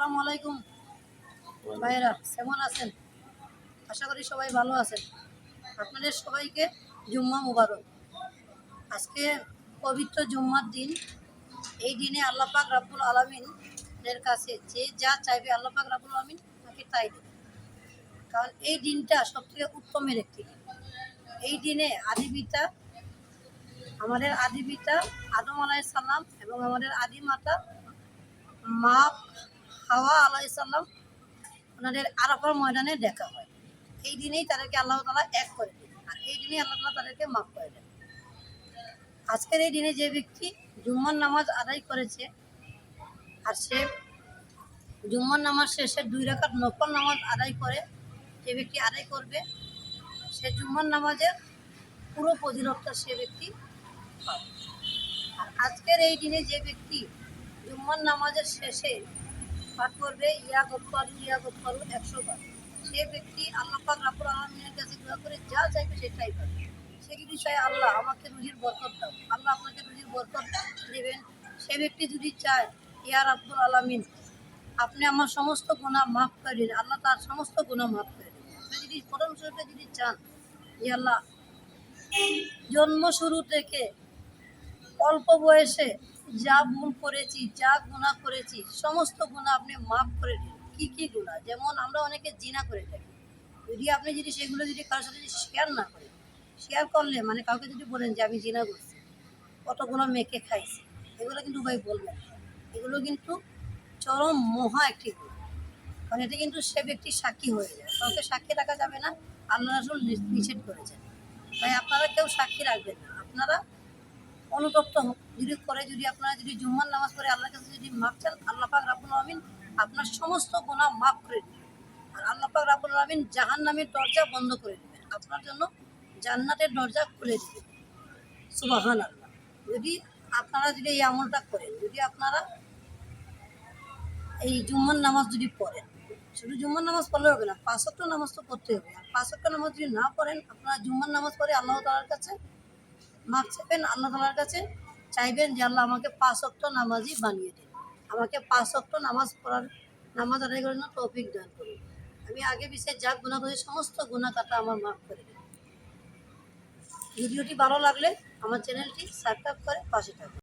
আসসালামু আলাইকুম ভাইরা, কেমন আছেন? আশা করি সবাই ভালো আছেন। আপনাদের সবাইকে জুম্মা মুবারক। আজকে পবিত্র জুম্মার দিন। এই দিনে আল্লাহ পাক রাব্বুল আলামিনের কাছে যে যা চাইবে আল্লাহ পাক রাব্বুল আলামিন তাকে তাই দেবে। কারণ এই দিনটা সবথেকে উত্তমের একটি দিন। এই দিনে আমাদের আদি পিতা আদম আলাইহিস সালাম এবং আমাদের আদি মাতা মা হাওয়া আলাইহিস সালাম ওনাদের আরাফার ময়দানে দেখা হয়। এই দিনেই তাদেরকে আল্লাহ তাআলা এক করে দেন, আর এই দিনেই আল্লাহ তাআলা তাদেরকে মাফ করে দেন। আজকের এই দিনে যে ব্যক্তি জুম্মার নামাজ আদায় করেছে, আর সে জুম্মার নামাজ শেষে 2 রাকাত নফল নামাজ আদায় করে, যে ব্যক্তি আদায় করবে সে জুম্মার নামাজের পুরো ফজিলতটা সে ব্যক্তি পাবে। আর আজকের এই দিনে যে ব্যক্তি জুম্মার নামাজের শেষে পাঠ করবে ইয়া গফফারু 100 বার, সে ব্যক্তি আল্লাহ পাক রাব্বুল আলামিনের কাছে দোয়া করে যা চাইবে সেটাই পাবে। সে যদি চায় আল্লাহ আমাকে রুজির বরকত দাও, আল্লাহ আপনাকে রুজির বরকত দেবেন। সে ব্যক্তি যদি চায় ইয়া রাব্বুল আলামিন আপনি আমার সমস্ত গুনাহ মাফ করে দিন, আল্লাহ তার সমস্ত গুনাহ মাফ করে দেবেন। আপনি যদি প্রথম শুরুতে যদি চান যে আল্লাহ জন্ম শুরু থেকে অল্প বয়সে যা ভুল করেছি, যা গুনাহ করেছি, সমস্ত গুনাহ আপনি মাফ করে দিন। কি কি গুনাহ? যেমন আমরা অনেকে জিনা করে থাকি। আপনি যদি সেগুলো যদি কারোর সাথে শেয়ার না করেন, শেয়ার করলে মানে কাউকে যদি বলেন যে আমি জিনা করছি, কতগুলো মেয়েকে খাইছি, এগুলো কিন্তু ভাই বলবেন না। এগুলো কিন্তু চরম মহা একটি গুনাহ। কারণ এটা কিন্তু সে ব্যক্তি সাক্ষী হয়ে যায়। কাউকে সাক্ষী রাখা যাবে না, আল্লাহ রাসূল নিষেধ করেছেন। তাই আপনারা কেউ সাক্ষী রাখবেন না। আপনারা অনুতপ্ত যদি আপনারা যদি জুম্মার নামাজ পড়ে আল্লাহর কাছে যদি মাফ চান, আল্লাহ পাক রাব্বুল আলামিন আপনার সমস্ত গুনাহ মাফ করে দিবেন। আর আল্লাহ পাক রাব্বুল আলামিন জাহান্নামের দরজা বন্ধ করে দিবেন, আপনার জন্য জান্নাতের দরজা খুলে দিবেন। সুবহানাল্লাহ। যদি আপনারা যদি এই আমলটা করেন, যদি আপনারা এই জুম্মার নামাজ যদি পড়েন, শুধু জুম্মার নামাজ পড়লে হবে না, 5 ওয়াক্ত নামাজ তো পড়তে হবে। আর 5 ওয়াক্ত নামাজ যদি না পড়েন, আপনারা জুম্মার নামাজ পড়ে আল্লাহ তাআলার কাছে মাফ চাইবেন, আল্লাহ তাআলার কাছে চাইবেন যে আল্লাহ আমাকে 5 ওয়াক্ত নামাজি বানিয়ে দিন, আমাকে 5 ওয়াক্ত নামাজ আদায় করার জন্য তৌফিক দান করুন। আমি আগে পিছিয়ে যা গুনাহ করেছি সমস্ত গুনাহ কাটা আমার মাফ করে দিন। ভিডিওটি ভালো লাগলে আমার চ্যানেলটি সাবস্ক্রাইব করে পাশে থাকুন।